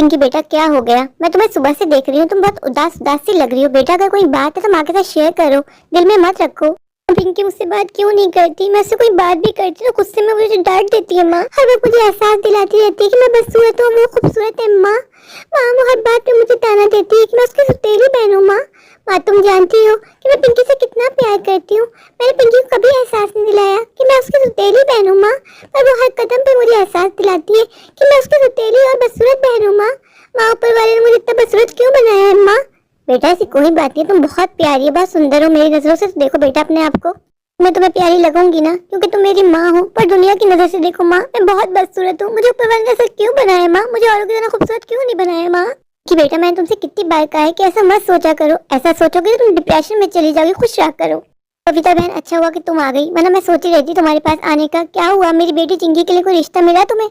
पिंकी बेटा क्या हो गया? मैं तुम्हें सुबह से देख रही हूँ, तुम बहुत उदास उदास सी लग रही हो। बेटा अगर कोई बात है तो माँ के साथ शेयर करो, दिल में मत रखो। पिंकी मुझसे बात क्यों नहीं करती? मैं उससे कोई बात भी करती तो गुस्से में मुझे डांट देती है माँ। हर वक्त मुझे एहसास दिलाती रहती है कि मैं बदसूरत हूँ, वो खूबसूरत है। माँ माँ वो हर बात पे मुझे ताना देती है कि मैं उसकी सौतेली बहन हूँ। माँ माँ तुम जानती हो कि मैं पिंकी से कितना प्यार करती हूँ। मैंने पिंकी को कभी एहसास नहीं दिलाया कि मैं उसकी सौतेली बहन हूँ माँ, पर वो हर कदम पे मुझे एहसास दिलाती है कि मैं उसकी सौतेली और बदसूरत बहन हूँ। माँ माँ ऊपर वाले ने मुझे इतना बदसूरत क्यों बनाया है? माँ बेटा ऐसी कोई बात नहीं, तुम बहुत प्यारी हो, बहुत सुंदर हो। मेरी नजरों से देखो बेटा अपने आप को, मैं तुम्हें प्यारी लगूंगी ना क्योंकि तुम मेरी माँ हो, पर दुनिया की नजर से देखो माँ, मैं बहुत बदसूरत हूँ। मुझे ऊपर वाले ने ऐसा क्यों बनाया माँ? मुझे औरों की तरह खूबसूरत क्यों नहीं बनाया माँ? कि बेटा मैंने तुमसे कितनी बार कहा है कि ऐसा मत सोचा करो, ऐसा सोचोगे तो तुम डिप्रेशन में चली जाओगी। खुश रहा करो। कविता बहन अच्छा हुआ कि तुम आ गई, वरना मैं सोच ही रहती तुम्हारे पास आने का। क्या हुआ, मेरी बेटी चिंकी के लिए कोई रिश्ता मिला तुम्हें?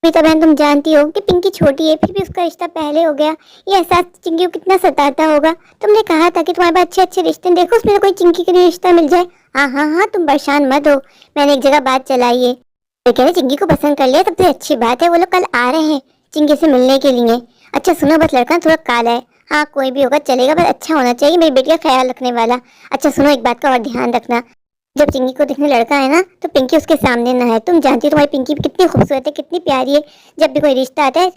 कविता बहन तुम जानती हो कि पिंकी छोटी है, फिर भी उसका रिश्ता पहले हो गया। ये एहसास चिंकी को कितना सताता होगा। तुमने कहा था कि तुम्हारे पास अच्छे अच्छे रिश्ते, देखो उसमें कोई चिंकी के लिए रिश्ता मिल जाए। हाँ हाँ हाँ तुम परेशान मत हो, मैंने एक जगह बात चलाई है। कह चिंकी को पसंद कर लिया, सबसे अच्छी बात है। वो लोग कल आ रहे हैं चिंकी से मिलने के लिए। अच्छा सुनो, बस लड़का थोड़ा काला है। हाँ कोई भी होगा चलेगा, बस अच्छा होना चाहिए, मेरी बेटी का ख्याल रखने वाला। अच्छा सुनो, एक बात का और ध्यान रखना, जब चिंकी को देखने लड़का है ना तो पिंकी उसके सामने ना है। तुम जानती हो तुम्हारी पिंकी कितनी खूबसूरत है, कितनी प्यारी है। जब भी कोई रिश्ता आता है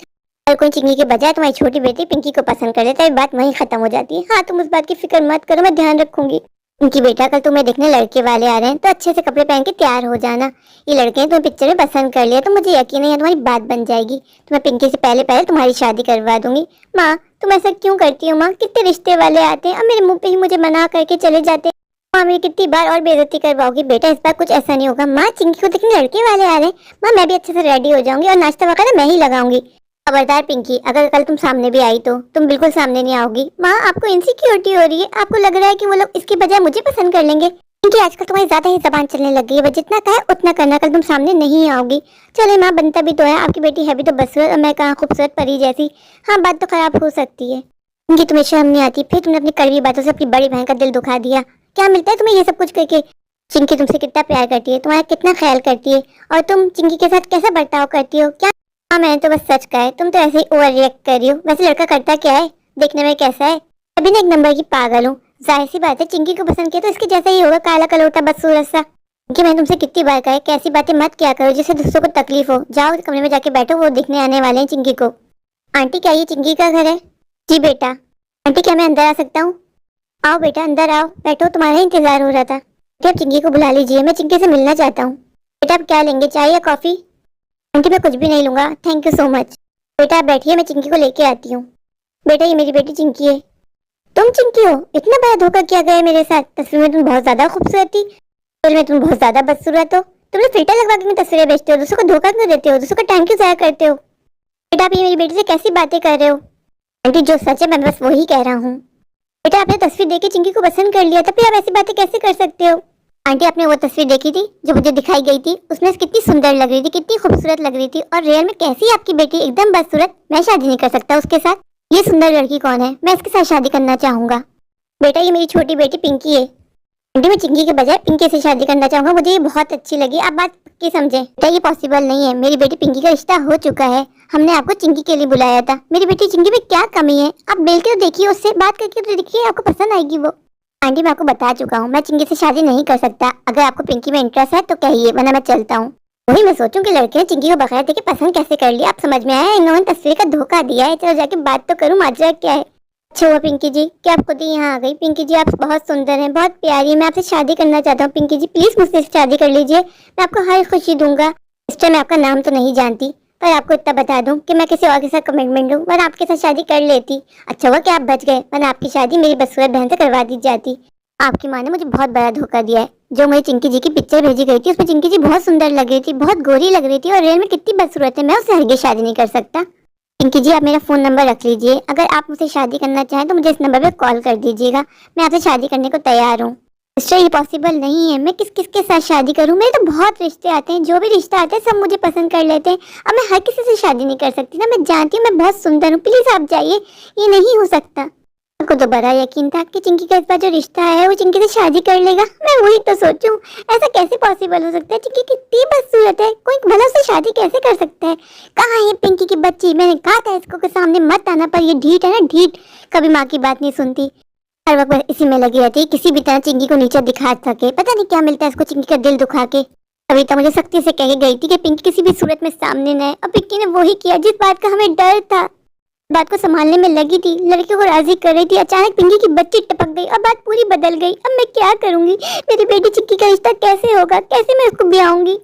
हर कोई चिंकी के बजाय तुम्हारी छोटी बेटी पिंकी को पसंद कर लेता है, बात वहीं खत्म हो जाती है। हाँ तुम उस बात की फिक्र मत करो, मैं ध्यान रखूंगी। पिंकी बेटा कल तुम्हें देखने लड़के वाले आ रहे हैं तो अच्छे से कपड़े पहन के तैयार हो जाना। ये लड़के तुम्हें पिक्चर में पसंद कर लिया तो मुझे यकीन है तुम्हारी बात बन जाएगी, तो मैं पिंकी से पहले पहले तुम्हारी शादी करवा दूंगी। माँ तुम ऐसा क्यों करती हो माँ? कितने रिश्ते वाले आते हैं और मेरे मुंह पे ही मुझे मना करके चले जाते हैं। माँ मेरी कितनी बार और बेइज्जती करवाओगी? बेटा इस बार कुछ ऐसा नहीं होगा। माँ चिंकी को देखने लड़के वाले आ रहे हैं। माँ मैं भी अच्छे से रेडी हो जाऊंगी और नाश्ता वगैरह मैं ही लगाऊंगी। खबरदार पिंकी, अगर कल तुम सामने भी आई तो तुम बिल्कुल सामने नहीं आओगी। माँ आपको इनसिक्योरिटी हो रही है, आपको लग रहा है कि वो लोग इसके बजाय मुझे पसंद कर लेंगे। क्योंकि आजकल तुम्हारी ज्यादा ही जबान चलने लग गई है, बस जितना कहे उतना करना। कल तुम सामने नहीं आओगी। चले माँ बनता भी तो है, आपकी बेटी है भी तो बदसूरत और मैं कहाँ खूबसूरत परी जैसी। हाँ बात तो खराब हो सकती है क्योंकि तुम्हें शर्म नहीं आती, फिर तुमने अपनी कड़वी बातों से अपनी बड़ी बहन का दिल दुखा दिया। क्या मिलता है तुम्हें ये सब कुछ करके? चिंकी तुमसे कितना प्यार करती है, तुम्हारा कितना ख्याल करती है, और तुम चिंकी के साथ कैसा बर्ताव करती हो? क्या हाँ मैंने तो बस सच कहा है, तुम तो ऐसे ही ओवर रिएक्ट कर रही हो। वैसे लड़का करता क्या है, देखने में कैसा है? अभी ना एक नंबर की पागल हूँ। जाहिर सी बात है चिंकी को पसंद किया तो इसके जैसा ही होगा, काला कलोटा बदसूरत सा। कि मैंने तुमसे कितनी बार कहा है कि ऐसी बातें मत क्या करो जिससे दूसरों को तकलीफ हो। जाओ कमरे में जाके बैठो, वो देखने आने वाले हैं चिंकी को। आंटी क्या ये चिंकी का घर है? जी बेटा। आंटी क्या मैं अंदर आ सकता हूँ? आओ बेटा अंदर आओ, बैठो, तुम्हारा इंतजार हो रहा था। आप चिंकी को बुला लीजिए, मैं चिंकी से मिलना चाहता हूँ। बेटा आप क्या लेंगे, चाय या कॉफी? आंटी मैं कुछ भी नहीं लूंगा, थैंक यू सो मच। बेटा आप बैठिए, मैं चिंकी को लेके आती हूँ। बेटा ये मेरी बेटी चिंकी है। तुम चिंकी हो? इतना बड़ा धोखा किया गया मेरे साथ। तस्वीर में तुम बहुत ज्यादा खूबसूरत थी, फिर में तुम बहुत ज्यादा बदसूरत हो। तुमने फिल्टर लगवा के तस्वीरें बेचते हो, दूसरों को धोखा क्यों देते हो, दूसरों का टाइम क्यों जाया करते हो? बेटा आप ये मेरी बेटी से कैसी बातें कर रहे हो? आंटी जो सच है मैं बस वही कह रहा हूँ। बेटा आपने तस्वीर देखी चिंकी को पसंद कर लिया, तब भी आप ऐसी बातें कैसे कर सकते हो? आंटी आपने वो तस्वीर देखी थी जो मुझे दिखाई गई थी, उसमें कितनी सुंदर लग रही थी, कितनी खूबसूरत लग रही थी, और रियल में कैसी आपकी बेटी एकदम बदसूरत। मैं शादी नहीं कर सकता उसके साथ। ये सुंदर लड़की कौन है, मैं इसके साथ शादी करना चाहूंगा। बेटा ये मेरी छोटी बेटी पिंकी है। आंटी मैं चिंकी के बजाय पिंकी से शादी करना चाहूंगा, मुझे ये बहुत अच्छी लगी। आप बात की समझे। बेटा ये पॉसिबल नहीं है, मेरी बेटी पिंकी का रिश्ता हो चुका है। हमने आपको चिंकी के लिए बुलाया था। मेरी बेटी चिंकी में क्या कमी है, आप मिल के देखिए, उससे बात करके तो देखिए, आपको पसंद आएगी वो। आंटी मैं आपको बता चुका हूँ, मैं चिंकी से शादी नहीं कर सकता। अगर आपको पिंकी में इंटरेस्ट है तो कहिए, वरना मैं चलता हूँ। वही मैं सोचूं कि लड़के ने चिंकी को बगैर देखे पसंद कैसे कर लिया। आप समझ में आया, इन्होंने तस्वीर का धोखा दिया है। चलो जाके बात तो करूँ, माजरा क्या है। अच्छा हुआ पिंकी जी कि आप खुद ही यहाँ आ गई। पिंकी जी आप बहुत सुंदर हैं, बहुत प्यारी है, मैं आपसे शादी करना चाहता हूँ। पिंकी जी प्लीज मुझसे शादी कर लीजिए, मैं आपको हर खुशी दूंगा। इस टाइम मैं आपका नाम तो नहीं जानती, पर आपको इतना बता दूं कि मैं किसी और के साथ कमिटमेंट हूँ, वरना आपके साथ शादी कर लेती। अच्छा हुआ कि आप बच गए, वरना आपकी शादी मेरी बदसूरत बहन से करवा दी जाती। आपकी माँ ने मुझे बहुत बड़ा धोखा दिया है। जो मुझे चिंकी जी की पिक्चर भेजी गई थी उसमें चिंकी जी बहुत सुंदर लग रही थी, बहुत गोरी लग रही थी, और रियल में कितनी बदसूरत है। मैं उससे हरगिज़ शादी नहीं कर सकता। पिंकी जी आप मेरा फोन नंबर रख लीजिए, अगर आप मुझसे शादी करना चाहें तो मुझे इस नंबर पे कॉल कर दीजिएगा। मैं आपसे शादी करने को तैयार हूँ। सिस्टर ये पॉसिबल नहीं है, मैं किस किस के साथ शादी करूँ? मेरे तो बहुत रिश्ते आते हैं, जो भी रिश्ता आता है सब मुझे पसंद कर लेते हैं। अब मैं हर किसी से शादी नहीं कर सकती ना, मैं जानती हूँ मैं बहुत सुंदर हूँ। प्लीज आप जाइए, ये नहीं हो सकता। को तो बड़ा यकीन था कि चिंकी का इस बार जो रिश्ता है वो चिंकी से शादी कर लेगा। मैं वही तो सोचूं, ऐसा कैसे पॉसिबल हो सकता है? चिंकी कितनी बदसूरत है, कोई भला उससे शादी कैसे कर सकता है? कहाँ है पिंकी की बच्ची? मैंने कहा था इसको के सामने मत आना, पर ये ढीठ है ना, ढीठ, कभी माँ की बात नहीं सुनती, हर वक्त बस इसी में लगी रहती है, किसी भी तरह चिंकी को नीचे दिखा सके। पता नहीं क्या मिलता है इसको चिंकी का दिल दुखा के। अभी तो मुझे सख्ती से कह के गई थी कि पिंकी किसी भी सूरत में सामने न आए, और पिंकी ने वही किया जिस बात का हमें डर था। बात को संभालने में लगी थी, लड़के को राजी कर रही थी, अचानक पिंकी की बच्ची टपक गई और बात पूरी बदल गई। अब मैं क्या करूंगी? मेरी बेटी चिक्की का रिश्ता कैसे होगा? कैसे मैं उसको ब्याहूंगी?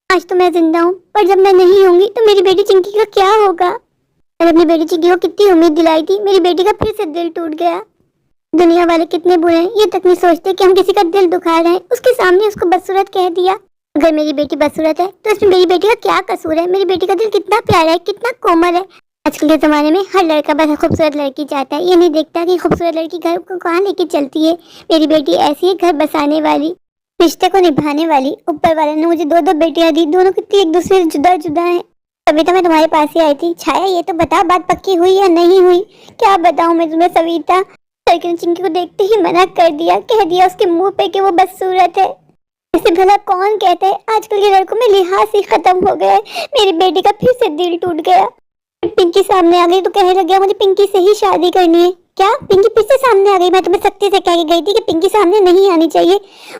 आज तो मैं जिंदा हूँ, पर जब मैं नहीं होंगी तो मेरी बेटी चिंकी का क्या होगा? मैंने अपनी बेटी चिंकी को कितनी उम्मीद दिलाई थी, मेरी बेटी का फिर से दिल टूट गया। दुनिया वाले कितने बुरे हैं, ये तक नहीं सोचते कि हम किसी का दिल दुखा रहे हैं। उसके सामने उसको बदसूरत कह दिया। अगर मेरी बेटी बदसूरत है तो इसमें मेरी बेटी का क्या कसूर है? मेरी बेटी का दिल कितना प्यारा है, कितना कोमल है। आजकल के जमाने में हर लड़का बस खूबसूरत लड़की चाहता है, ये नहीं देखता कि खूबसूरत लड़की घर को कहाँ लेके चलती है। मेरी बेटी ऐसी है, घर बसाने वाली, रिश्ते को निभाने वाली। ऊपर वाले ने मुझे 2-2 बेटियां दी, दोनों कितनी एक दूसरे से जुदा जुदा है। सविता, मैं तुम्हारे पास ही आई थी। छाया, ये तो बता, बात पक्की हुई या नहीं हुई? क्या बताऊं मैं तुम्हें सविता? लड़के ने चिंकी को देखते ही मना कर दिया, कह दिया उसके मुंह पे कि वो बदसूरत है। इसे भला कौन कहता है? आजकल के लड़कों में लिहाज ही खत्म हो गया है। मेरी बेटी का फिर से दिल टूट गया। पिंकी सामने आ गई तो कहने लग गया मुझे पिंकी से ही शादी करनी है। क्या? पिंकी फिर से सामने आ गई? मैं तुम्हें सख्ती से कह के गई थी कि पिंकी सामने नहीं आनी चाहिए।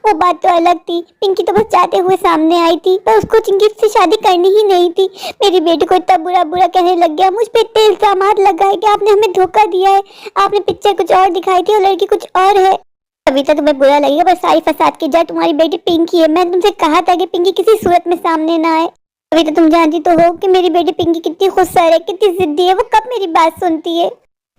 वो बात तो अलग थी, पिंकी तो बस चाहते हुए सामने आई थी, पर उसको चिंकी से शादी करनी ही नहीं थी। मेरी बेटी को इतना बुरा बुरा कहने लग गया, मुझ पे इतने इल्जामात लगाए कि आपने हमें धोखा दिया है, आपने पिक्चर कुछ और दिखाई थी और लड़की कुछ और है। अभी तो तुम्हें बुरा लगेगा, पर सारी फसाद की जड़ तुम्हारी बेटी पिंकी है। मैंने तुमसे कहा था कि पिंकी किसी सूरत में सामने ना आए। अभी तो तुम जानती तो हो कि मेरी बेटी पिंकी कितनी खुदसर है, कितनी जिद्दी है, वो कब मेरी बात सुनती है।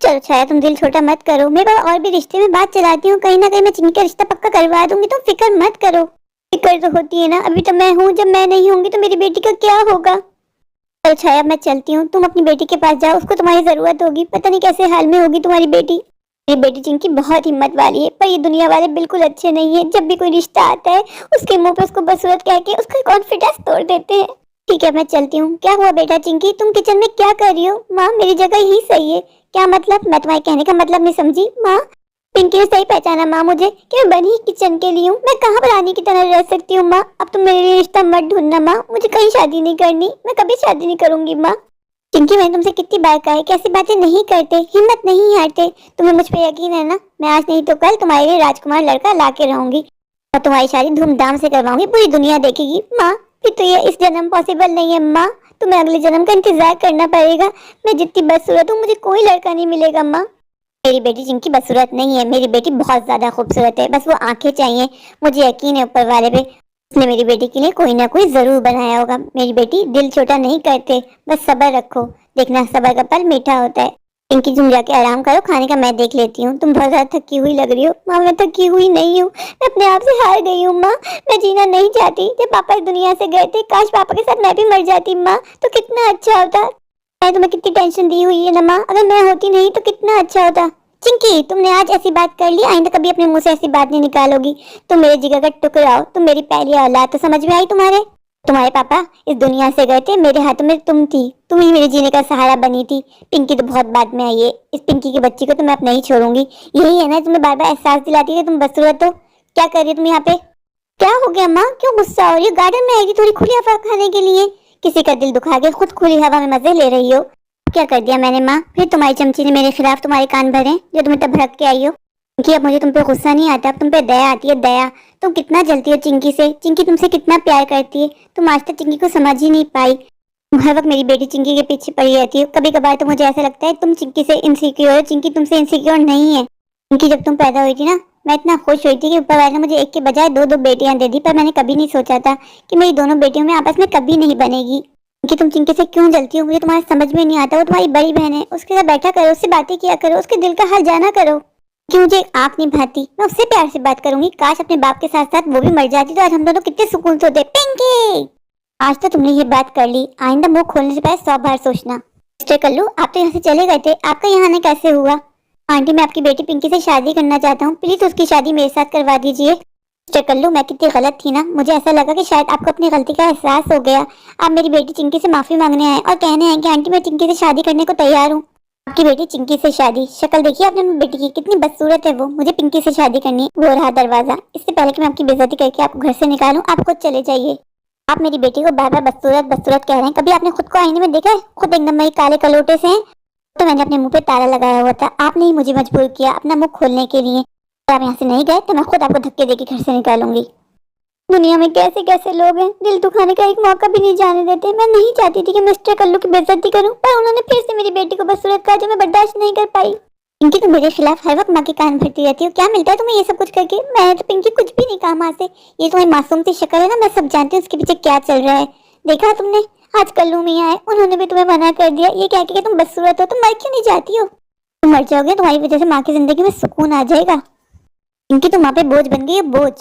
चलो छाया, तुम दिल छोटा मत करो, मेरे पास और भी रिश्ते में बात चलाती हूँ, कहीं ना कहीं मैं चिंकी का रिश्ता पक्का करवा दूंगी, तुम फिक्र मत करो। फिक्र तो होती है ना, अभी तो मैं हूँ, जब मैं नहीं होंगी तो मेरी बेटी का क्या होगा? चलो छाया, मैं चलती हूँ, तुम अपनी बेटी के पास जाओ, उसको तुम्हारी जरूरत होगी, पता नहीं कैसे हाल में होगी तुम्हारी बेटी। मेरी बेटी चिंकी बहुत हिम्मत वाली है, पर ये दुनिया वाले बिल्कुल अच्छे नहीं है। जब भी कोई रिश्ता आता है उसके मुंह पे उसको बदसूरत कह के उसका कॉन्फिडेंस तोड़ देते हैं। ठीक है, मैं चलती हूँ। क्या हुआ बेटा चिंकी, तुम किचन में क्या कर रही हो? माँ, मेरी जगह ही सही है। क्या मतलब? मैं तुम्हारे कहने का मतलब नहीं समझी। माँ, पिंकी ने सही पहचाना माँ मुझे कि मैं बनी ही किचन के लिए हूँ। मैं कहाँ रानी की तरह रह सकती हूँ माँ? अब तुम मेरे लिए रिश्ता मत ढूंढना माँ, मुझे कहीं शादी नहीं करनी, मैं कभी शादी नहीं करूंगी माँ। चिंकी, मैंने तुमसे कितनी बार कहा है कि ऐसी बातें नहीं करते, हिम्मत नहीं हारते। तुम्हें मुझ पर यकीन है ना? मैं आज नहीं तो कल तुम्हारे लिए राजकुमार लड़का ला के रहूंगी और तुम्हारी शादी धूमधाम से करवाऊंगी, पूरी दुनिया देखेगी। माँ, फिर तो ये इस जन्म पॉसिबल नहीं है माँ, तुम्हें अगले जन्म का इंतजार करना पड़ेगा। मैं जितनी बदसूरत हूँ, मुझे कोई लड़का नहीं मिलेगा माँ। मेरी बेटी चिंकी बदसूरत नहीं है, मेरी बेटी बहुत ज्यादा खूबसूरत है, बस वो आंखें चाहिए। मुझे यकीन है ऊपर वाले पे, उसने मेरी बेटी के लिए कोई ना कोई जरूर बनाया होगा। मेरी बेटी दिल छोटा नहीं करते, बस सब्र रखो, देखना सब्र का फल मीठा होता है। पिंकी, तुम जाके आराम करो, खाने का मैं देख लेती हूँ। तुम बहुत ज्यादा थकी हुई लग रही हो। माँ, मैं थकी हुई नहीं हूँ, मैं अपने आप से हार गई हूँ माँ। मैं जीना नहीं चाहती। जब पापा इस दुनिया से गए थे, काश पापा के साथ मैं भी मर जाती माँ, तो कितना अच्छा होता। मैं तुम्हें कितनी टेंशन दी हुई है ना माँ, अगर मैं होती नहीं तो कितना अच्छा होता। चिंकी, तुमने आज ऐसी बात कर ली, आइंदा कभी अपने मुंह से ऐसी बात नहीं निकालोगी। तुम मेरे जिगर का टुकड़ा हो, तुम मेरी पहली औलाद, तो समझ में आई तुम्हारे? तुम्हारे पापा इस दुनिया से गए थे, मेरे हाथों में तुम थी, तुम ही मेरे जीने का सहारा बनी थी। पिंकी तो बहुत बाद में आई है, इस पिंकी की बच्ची को तो मैं अब नहीं छोड़ूंगी। यही है ना तुम्हें बार बार एहसास दिलाती है तुम बदसूरत हो। क्या कर रही हो तुम यहाँ पे? क्या हो गया माँ, क्यों गुस्सा हो रही हो? गार्डन में आएगी थोड़ी खुली हवा खाने के लिए, किसी का दिल दुखा के खुद खुली हवा में मजे ले रही हो। क्या कर दिया मैंने माँ? फिर तुम्हारी चमची ने मेरे खिलाफ तुम्हारे कान भरे जो तुम इतना भड़क के आई हो। चिंकी, अब मुझे तुम पे गुस्सा नहीं आता, अब तुम पे दया आती है, दया। तुम कितना जलती हो चिंकी से, चिंकी तुमसे कितना प्यार करती है, तुम आज तक चिंकी को समझ ही नहीं पाई। तुम हर वक्त मेरी बेटी चिंकी के पीछे पड़ी रहती हो। कभी कभार तो मुझे ऐसा लगता है तुम चिंकी से इनसिक्योर हो, चिंकी तुमसे इनसिक्योर नहीं है। चिंकी, जब तुम पैदा हुई थी ना, मैं इतना खुश हुई थी कि ऊपर वाले ने मुझे एक के बजाय 2-2 बेटियां दे दी, पर मैंने कभी नहीं सोचा था कि मेरी दोनों बेटियों में आपस में कभी नहीं बनेगी। कि तुम चिंकी से क्यों जलती हो, मुझे तुम्हारा समझ में नहीं आता। वो तुम्हारी बड़ी बहन है, उसके साथ बैठा करो, उससे बातें किया करो, उसके दिल का हाल जाना करो। कि मुझे आंख नहीं भाती, मैं उससे प्यार से बात करूंगी। काश अपने बाप के साथ साथ वो भी मर जाती तो आज हम दोनों कितने सुकून से होते। पिंकी, आज तो तुमने ये बात कर ली, आइंदा मुंह खोलने से पहले 100 बार सोचना। मिस्टर कल्लू, आप तो यहाँ से चले गए थे, आपका यहाँ आने कैसे हुआ? आंटी, मैं आपकी बेटी पिंकी से शादी करना चाहता हूँ, प्लीज उसकी शादी मेरे साथ करवा दीजिए। मिस्टर कल्लू, मैं कितनी गलत थी ना, मुझे ऐसा लगा कि शायद आपको अपनी गलती का एहसास हो गया। आप मेरी बेटी चिंकी से माफी मांगने आए और कहने आए कि आंटी मैं चिंकी से शादी करने को तैयार हूँ। आपकी बेटी चिंकी से शादी, शक्ल देखिए आपने अपनी बेटी की, कितनी बदसूरत है वो। मुझे पिंकी से शादी करनी है। वो रहा दरवाजा। इससे पहले कि मैं आपकी बेइज्जती करके आपको घर से निकालूं, आप खुद चले जाइए। आप मेरी बेटी को बार बार बदसूरत बदसूरत कह रहे हैं। कभी आपने खुद को आईने में देखा है? खुद एकदम वही काले कलोटे से हैं। तो मैंने अपने मुंह पे ताला लगाया हुआ था, आपने ही मुझे मजबूर किया अपना मुंह खोलने के लिए। अगर आप यहाँ से नहीं गए तो मैं खुद आपको धक्के देके घर से निकालूंगी। दुनिया में कैसे कैसे लोग हैं, दिल दुखाने का एक मौका भी नहीं जाने देते। मैं नहीं चाहती थी कि मिस्टर कल्लू की बेइज्जती करूं, पर उन्होंने फिर से मेरी बेटी को बदसूरत कहा जो मैं बर्दाश्त नहीं कर पाई। पिंकी तुम मेरे खिलाफ हर वक्त माँ के कान भरती रहती हो, क्या मिलता है तुम्हें ये सब कुछ करके? मैंने तो पिंकी कुछ भी नहीं कहा माँ से। ये तुम्हारी मासूम सी शक्ल है ना, मैं सब जानती हूँ उसके पीछे क्या चल रहा है। देखा तुमने आज कल्लू मियाँ आए, उन्होंने भी तुम्हें मना कर दिया ये कह के तुम बदसूरत हो। तुम मर क्यों नहीं जाती हो? तुम मर जाओगे, तुम्हारी वजह से माँ की जिंदगी में सुकून आ जाएगा। पिंकी तुम माँ पे बोझ बन गई है, बोझ।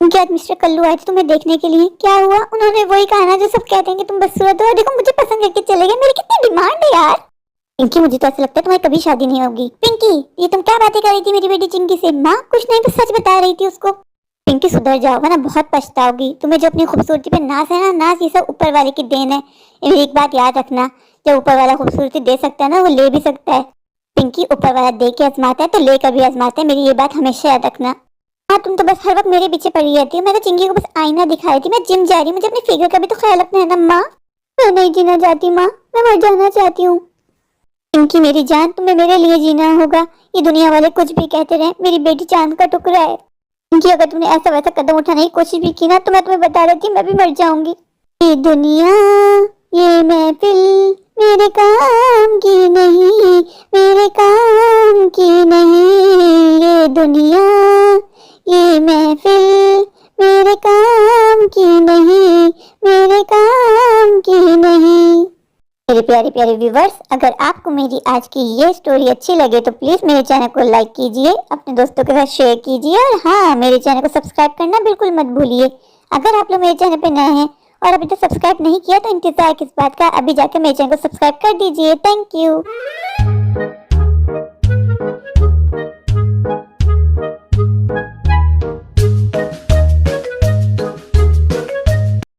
क्योंकि आज मिस्टर कल्लू आए थे तुम्हें देखने के लिए, क्या हुआ? उन्होंने वही कहा ना जो सब कहते हैं कि तुम बदसूरत हो। देखो मुझे पसंद करके चले गए, मेरी कितनी डिमांड है यार। पिंकी मुझे तो ऐसा लगता है तुम्हारी कभी शादी नहीं होगी। पिंकी ये तुम क्या बातें कर रही थी मेरी बेटी चिंकी से? माँ कुछ नहीं, बस सच बता रही थी उसको। पिंकी सुधर जाओ वरना बहुत पछताओगी। तुम्हें जो अपनी खूबसूरती पे नाज है ना, नाज ये सब ऊपर वाले की देन है। एक बात याद रखना, जब ऊपर वाला खूबसूरती दे सकता है ना, वो ले भी सकता है। पिंकी ऊपर वाला दे के आजमाता है तो लेकर भी आजमाता है, मेरी ये बात हमेशा याद रखना। हाँ तुम तो बस हर वक्त मेरे पीछे पड़ी रहती हो। मैं तो चिंकी को बस आईना दिखाई थी, मैं जिम जा रही हूँ, मुझे अपने फिगर का भी तो ख्याल रखना है ना माँ। मैं नहीं जीना चाहती माँ, मैं मर जाना चाहती हूँ। पिंकी मेरी जान, तुम्हें मेरे लिए जीना होगा। ये दुनिया वाले कुछ भी कहते रहे, मेरी बेटी चांद का टुकड़ा है। पिंकी अगर तुमने ऐसा वैसा कदम उठाने की कोशिश भी की ना, तो मैं तुम्हें बता रही थी मैं भी मर जाऊंगी। ये दुनिया ये महफिल मेरे काम की नहीं, मेरे काम की नहीं। ये दुनिया ये महफिल मेरे काम की नहीं, मेरे काम की नहीं। मेरे प्यारे प्यारे व्यूवर्स, अगर आपको मेरी आज की ये स्टोरी अच्छी लगे तो प्लीज मेरे चैनल को लाइक कीजिए, अपने दोस्तों के साथ शेयर कीजिए, और हाँ मेरे चैनल को सब्सक्राइब करना बिल्कुल मत भूलिए। अगर आप लोग मेरे चैनल पे नए हैं और अभी तक सब्सक्राइब नहीं किया तो इंतजार किस बात का, अभी जाकर मेरे चैनल को सब्सक्राइब कर दीजिए। Thank you.